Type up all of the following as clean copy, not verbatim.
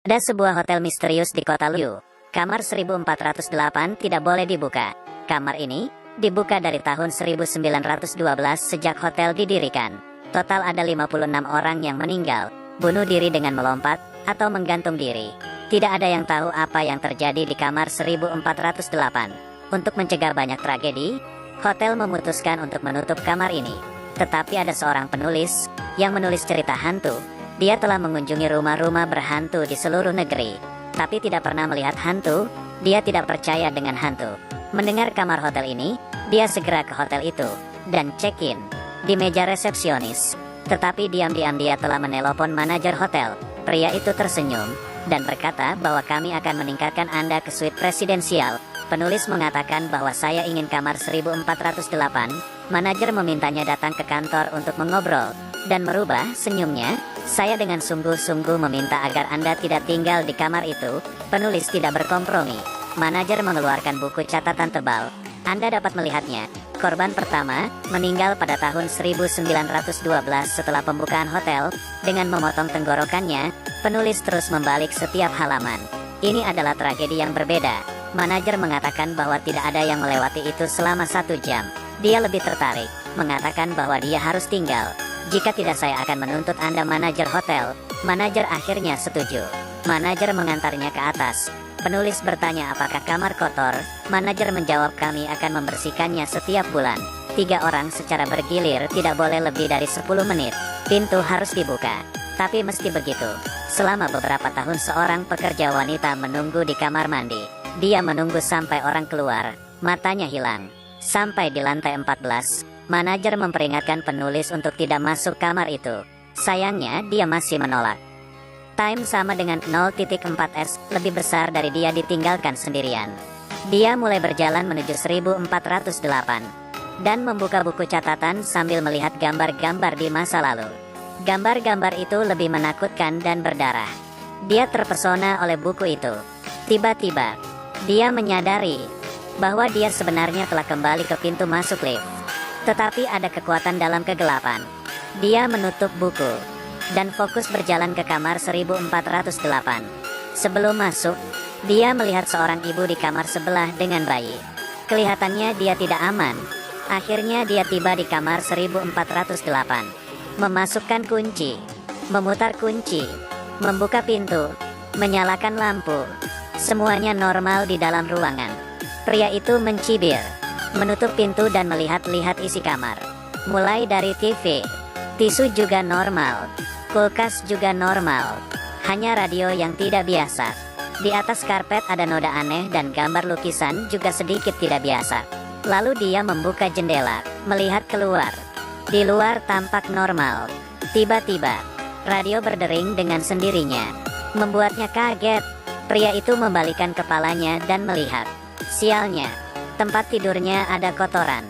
Ada sebuah hotel misterius di kota Liu. Kamar 1408 tidak boleh dibuka. Kamar ini dibuka dari tahun 1912 sejak hotel didirikan. Total ada 56 orang yang meninggal, bunuh diri dengan melompat, atau menggantung diri. Tidak ada yang tahu apa yang terjadi di kamar 1408. Untuk mencegah banyak tragedi, hotel memutuskan untuk menutup kamar ini. Tetapi ada seorang penulis yang menulis cerita hantu. Dia telah mengunjungi rumah-rumah berhantu di seluruh negeri, tapi tidak pernah melihat hantu. Dia tidak percaya dengan hantu. Mendengar kamar hotel ini, dia segera ke hotel itu dan check-in di meja resepsionis. Tetapi diam-diam dia telah menelpon manajer hotel. Pria itu tersenyum dan berkata bahwa kami akan meningkatkan Anda ke suite presidensial. Penulis mengatakan bahwa saya ingin kamar 1408. Manajer memintanya datang ke kantor untuk mengobrol dan merubah senyumnya. Saya dengan sungguh-sungguh meminta agar Anda tidak tinggal di kamar itu. Penulis tidak berkompromi. Manajer mengeluarkan buku catatan tebal. Anda dapat melihatnya. Korban pertama meninggal pada tahun 1912 setelah pembukaan hotel. Dengan memotong tenggorokannya, penulis terus membalik setiap halaman. Ini adalah tragedi yang berbeda. Manajer mengatakan bahwa tidak ada yang melewati itu selama 1 jam. Dia lebih tertarik, mengatakan bahwa dia harus tinggal. Jika tidak, saya akan menuntut Anda, manajer hotel. Manajer akhirnya setuju. Manajer mengantarnya ke atas. Penulis bertanya apakah kamar kotor. Manajer menjawab kami akan membersihkannya setiap bulan. 3 orang secara bergilir, tidak boleh lebih dari 10 menit. Pintu harus dibuka. Tapi meski begitu, selama beberapa tahun seorang pekerja wanita menunggu di kamar mandi. Dia menunggu sampai orang keluar, matanya hilang. Sampai di lantai 14, manajer memperingatkan penulis untuk tidak masuk kamar itu. Sayangnya dia masih menolak. Time sama dengan 0.4s, lebih besar dari dia ditinggalkan sendirian. Dia mulai berjalan menuju 1408 dan membuka buku catatan sambil melihat gambar-gambar di masa lalu. Gambar-gambar itu lebih menakutkan dan berdarah. Dia terpesona oleh buku itu. Tiba-tiba, dia menyadari bahwa dia sebenarnya telah kembali ke pintu masuk lift. Tetapi ada kekuatan dalam kegelapan. Dia menutup buku dan fokus berjalan ke kamar 1408. Sebelum masuk, dia melihat seorang ibu di kamar sebelah dengan bayi. Kelihatannya dia tidak aman. Akhirnya dia tiba di kamar 1408. Memasukkan kunci, memutar kunci, membuka pintu, menyalakan lampu. Semuanya normal di dalam ruangan. Pria itu mencibir, menutup pintu dan melihat-lihat isi kamar. Mulai dari TV, tisu juga normal, kulkas juga normal. Hanya radio yang tidak biasa. Di atas karpet ada noda aneh dan gambar lukisan juga sedikit tidak biasa. Lalu dia membuka jendela, melihat keluar. Di luar tampak normal. Tiba-tiba, radio berdering dengan sendirinya. Membuatnya kaget. Pria itu membalikan kepalanya dan melihat. Sialnya, tempat tidurnya ada kotoran.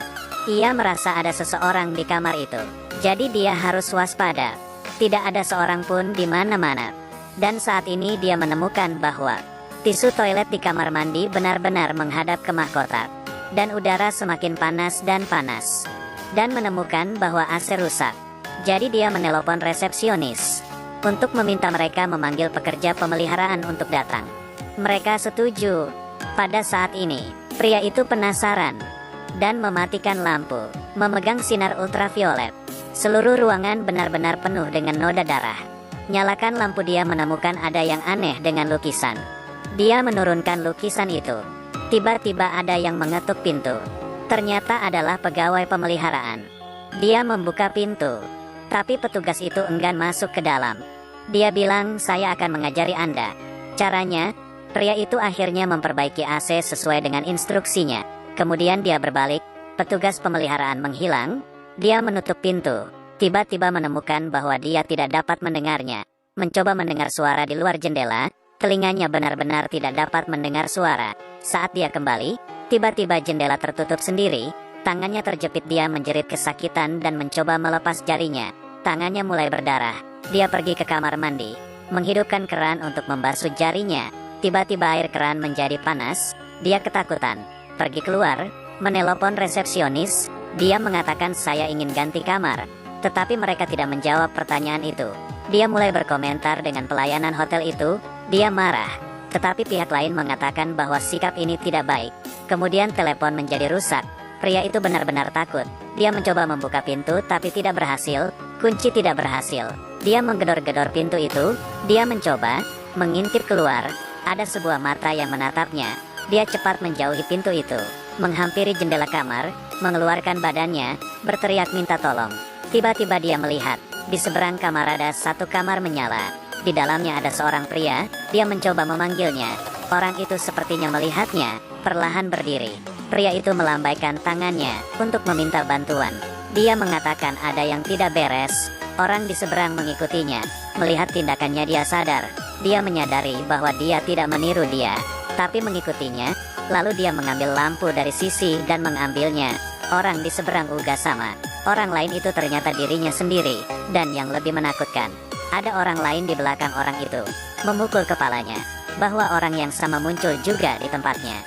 Ia merasa ada seseorang di kamar itu. Jadi dia harus waspada. Tidak ada seorang pun di mana-mana. Dan saat ini dia menemukan bahwa tisu toilet di kamar mandi benar-benar menghadap ke mahkota. Dan udara semakin panas dan panas. Dan menemukan bahwa AC rusak. Jadi dia menelpon resepsionis untuk meminta mereka memanggil pekerja pemeliharaan untuk datang. Mereka setuju. Pada saat ini, pria itu penasaran dan mematikan lampu, memegang sinar ultraviolet. Seluruh ruangan benar-benar penuh dengan noda darah. Nyalakan lampu, dia menemukan ada yang aneh dengan lukisan. Dia menurunkan lukisan itu. Tiba-tiba ada yang mengetuk pintu. Ternyata adalah pegawai pemeliharaan. Dia membuka pintu, tapi petugas itu enggan masuk ke dalam. Dia bilang, saya akan mengajari Anda. Caranya, pria itu akhirnya memperbaiki AC sesuai dengan instruksinya. Kemudian dia berbalik, petugas pemeliharaan menghilang. Dia menutup pintu, tiba-tiba menemukan bahwa dia tidak dapat mendengarnya. Mencoba mendengar suara di luar jendela, telinganya benar-benar tidak dapat mendengar suara. Saat dia kembali, tiba-tiba jendela tertutup sendiri. Tangannya terjepit, dia menjerit kesakitan dan mencoba melepas jarinya. Tangannya mulai berdarah. Dia pergi ke kamar mandi, menghidupkan keran untuk membasuh jarinya. Tiba-tiba air keran menjadi panas. Dia ketakutan, pergi keluar, menelpon resepsionis. Dia mengatakan, saya ingin ganti kamar. Tetapi mereka tidak menjawab pertanyaan itu. Dia mulai berkomentar dengan pelayanan hotel itu. Dia marah, tetapi pihak lain mengatakan bahwa sikap ini tidak baik. Kemudian telepon menjadi rusak. Pria itu benar-benar takut. Dia mencoba membuka pintu tapi tidak berhasil, kunci tidak berhasil. Dia menggedor-gedor pintu itu, dia mencoba mengintip keluar. Ada sebuah mata yang menatapnya. Dia cepat menjauhi pintu itu, menghampiri jendela kamar, mengeluarkan badannya, berteriak minta tolong. Tiba-tiba dia melihat, di seberang kamar ada satu kamar menyala. Di dalamnya ada seorang pria, dia mencoba memanggilnya. Orang itu sepertinya melihatnya, perlahan berdiri. Pria itu melambaikan tangannya untuk meminta bantuan. Dia mengatakan ada yang tidak beres. Orang di seberang mengikutinya. Melihat tindakannya dia sadar. Dia menyadari bahwa dia tidak meniru dia, tapi mengikutinya. Lalu dia mengambil lampu dari sisi dan mengambilnya. Orang di seberang juga sama. Orang lain itu ternyata dirinya sendiri. Dan yang lebih menakutkan, ada orang lain di belakang orang itu, memukul kepalanya. Bahwa orang yang sama muncul juga di tempatnya.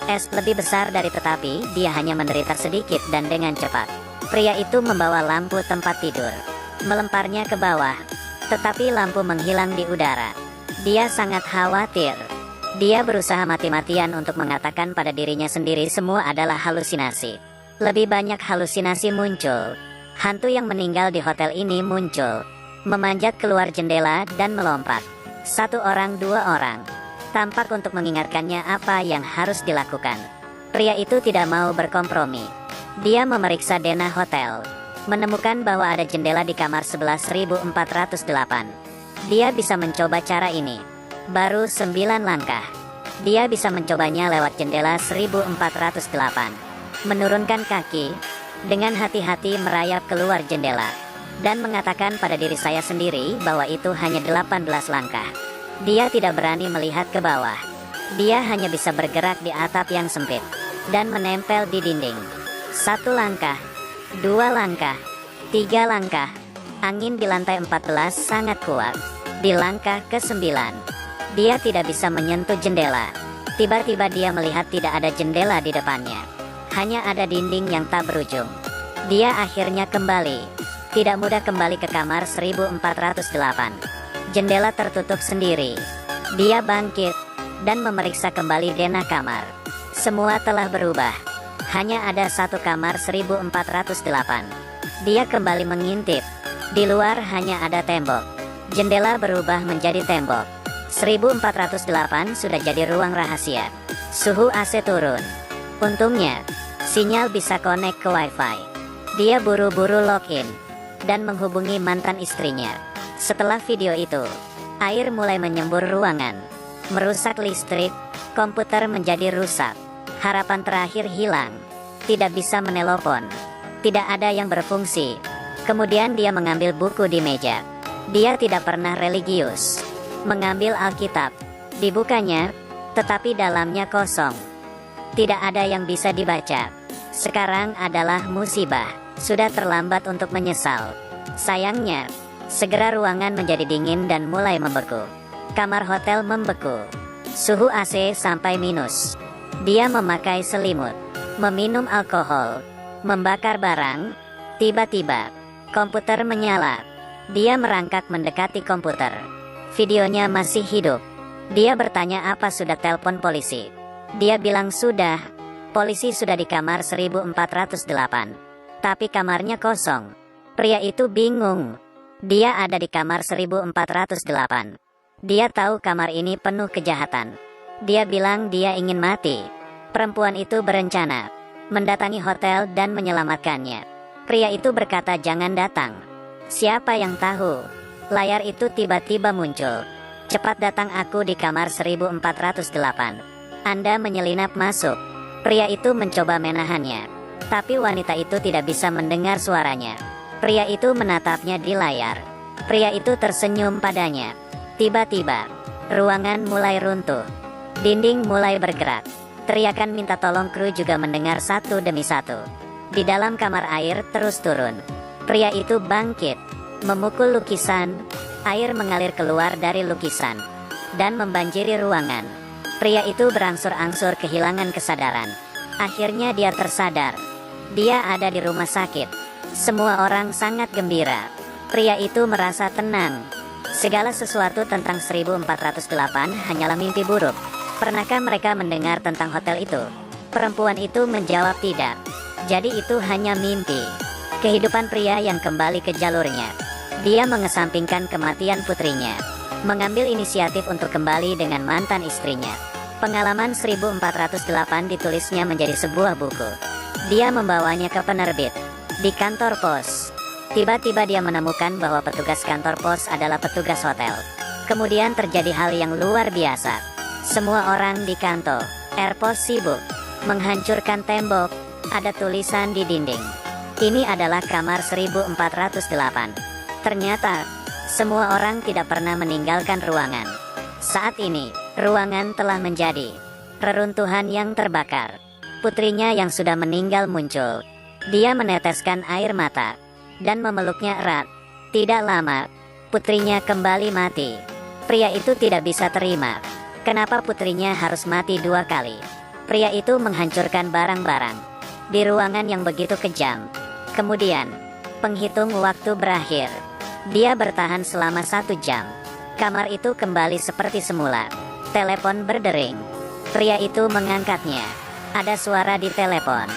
Es lebih besar dari tetapi dia hanya menderita sedikit dan dengan cepat. Pria itu membawa lampu tempat tidur, melemparnya ke bawah. Tetapi lampu menghilang di udara. Dia sangat khawatir. Dia berusaha mati-matian untuk mengatakan pada dirinya sendiri semua adalah halusinasi. Lebih banyak halusinasi muncul. Hantu yang meninggal di hotel ini muncul, memanjat keluar jendela dan melompat. Satu orang, dua orang. Tampak untuk mengingatkannya apa yang harus dilakukan. Pria itu tidak mau berkompromi. Dia memeriksa denah hotel, menemukan bahwa ada jendela di kamar 11.408. Dia bisa mencoba cara ini. Baru 9 langkah. Dia bisa mencobanya lewat jendela 1408. Menurunkan kaki, dengan hati-hati merayap keluar jendela, dan mengatakan pada diri saya sendiri bahwa itu hanya 18 langkah. Dia tidak berani melihat ke bawah. Dia hanya bisa bergerak di atap yang sempit, dan menempel di dinding. 1 langkah, 2 langkah, 3 langkah. Angin di lantai 14 sangat kuat. Di langkah ke-9, dia tidak bisa menyentuh jendela. Tiba-tiba dia melihat tidak ada jendela di depannya. Hanya ada dinding yang tak berujung. Dia akhirnya kembali. Tidak mudah kembali ke kamar 1408. Jendela tertutup sendiri. Dia bangkit dan memeriksa kembali denah kamar. Semua telah berubah. Hanya ada satu kamar 1408. Dia kembali mengintip. Di luar hanya ada tembok. Jendela berubah menjadi tembok. 1408 sudah jadi ruang rahasia. Suhu AC turun. Untungnya, sinyal bisa connect ke wifi. Dia buru-buru login dan menghubungi mantan istrinya. Setelah video itu, air mulai menyembur ruangan, merusak listrik, komputer menjadi rusak. Harapan terakhir hilang. Tidak bisa menelepon. Tidak ada yang berfungsi. Kemudian dia mengambil buku di meja. Dia tidak pernah religius. Mengambil Alkitab. Dibukanya, tetapi dalamnya kosong. Tidak ada yang bisa dibaca. Sekarang adalah musibah. Sudah terlambat untuk menyesal. Sayangnya, segera ruangan menjadi dingin dan mulai membeku. Kamar hotel membeku. Suhu AC sampai minus. Dia memakai selimut, meminum alkohol, membakar barang. Tiba-tiba, komputer menyala. Dia merangkak mendekati komputer. Videonya masih hidup. Dia bertanya apa sudah telepon polisi. Dia bilang sudah. Polisi sudah di kamar 1408. Tapi kamarnya kosong. Pria itu bingung. Dia ada di kamar 1408. Dia tahu kamar ini penuh kejahatan. Dia bilang dia ingin mati. Perempuan itu berencana mendatangi hotel dan menyelamatkannya. Pria itu berkata jangan datang. Siapa yang tahu? Layar itu tiba-tiba muncul. Cepat datang, aku di kamar 1408. Anda menyelinap masuk. Pria itu mencoba menahannya. Tapi wanita itu tidak bisa mendengar suaranya. Pria itu menatapnya di layar. Pria itu tersenyum padanya. Tiba-tiba, ruangan mulai runtuh. Dinding mulai bergerak. Teriakan minta tolong kru juga mendengar satu demi satu. Di dalam kamar air terus turun. Pria itu bangkit, memukul lukisan. Air mengalir keluar dari lukisan dan membanjiri ruangan. Pria itu berangsur-angsur kehilangan kesadaran. Akhirnya dia tersadar. Dia ada di rumah sakit. Semua orang sangat gembira. Pria itu merasa tenang. Segala sesuatu tentang 1408 hanyalah mimpi buruk. Pernahkah mereka mendengar tentang hotel itu? Perempuan itu menjawab tidak. Jadi itu hanya mimpi. Kehidupan pria yang kembali ke jalurnya. Dia mengesampingkan kematian putrinya, mengambil inisiatif untuk kembali dengan mantan istrinya. Pengalaman 1408 ditulisnya menjadi sebuah buku. Dia membawanya ke penerbit. Di kantor pos, tiba-tiba dia menemukan bahwa petugas kantor pos adalah petugas hotel. Kemudian terjadi hal yang luar biasa. Semua orang di kantor Airpos sibuk menghancurkan tembok. Ada tulisan di dinding. Ini adalah kamar 1408. Ternyata, semua orang tidak pernah meninggalkan ruangan. Saat ini, ruangan telah menjadi reruntuhan yang terbakar. Putrinya yang sudah meninggal muncul. Dia meneteskan air mata dan memeluknya erat. Tidak lama, putrinya kembali mati. Pria itu tidak bisa terima. Kenapa putrinya harus mati 2 kali? Pria itu menghancurkan barang-barang di ruangan yang begitu kejam. Kemudian, penghitung waktu berakhir. Dia bertahan selama 1 jam. Kamar itu kembali seperti semula. Telepon berdering. Pria itu mengangkatnya. Ada suara di telepon.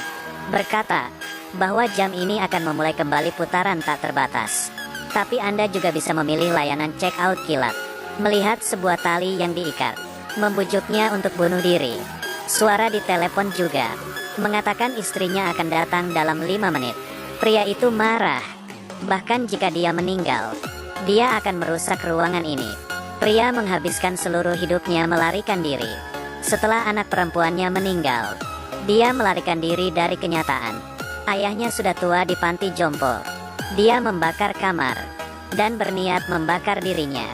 Berkata bahwa jam ini akan memulai kembali putaran tak terbatas. Tapi Anda juga bisa memilih layanan check out kilat. Melihat sebuah tali yang diikat, membujuknya untuk bunuh diri. Suara di telepon juga mengatakan istrinya akan datang dalam 5 menit. Pria itu marah. Bahkan jika dia meninggal, dia akan merusak ruangan ini. Pria menghabiskan seluruh hidupnya melarikan diri. Setelah anak perempuannya meninggal, dia melarikan diri dari kenyataan. Ayahnya sudah tua di panti jompo. Dia membakar kamar dan berniat membakar dirinya.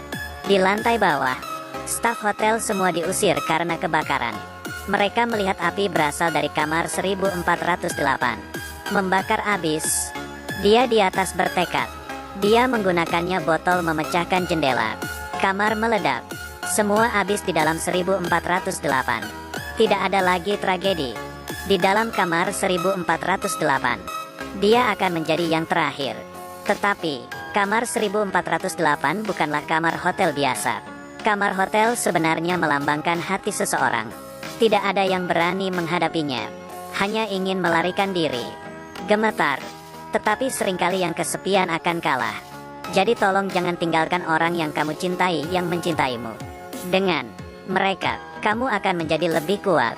Di lantai bawah, staf hotel semua diusir karena kebakaran. Mereka melihat api berasal dari kamar 1408. Membakar habis. Dia di atas bertekad. Dia menggunakannya botol memecahkan jendela. Kamar meledak. Semua habis di dalam 1408. Tidak ada lagi tragedi. Di dalam kamar 1408. Dia akan menjadi yang terakhir. Tetapi, kamar 1408 bukanlah kamar hotel biasa. Kamar hotel sebenarnya melambangkan hati seseorang. Tidak ada yang berani menghadapinya. Hanya ingin melarikan diri. Gemetar. Tetapi seringkali yang kesepian akan kalah. Jadi tolong jangan tinggalkan orang yang kamu cintai yang mencintaimu. Dengan mereka, kamu akan menjadi lebih kuat.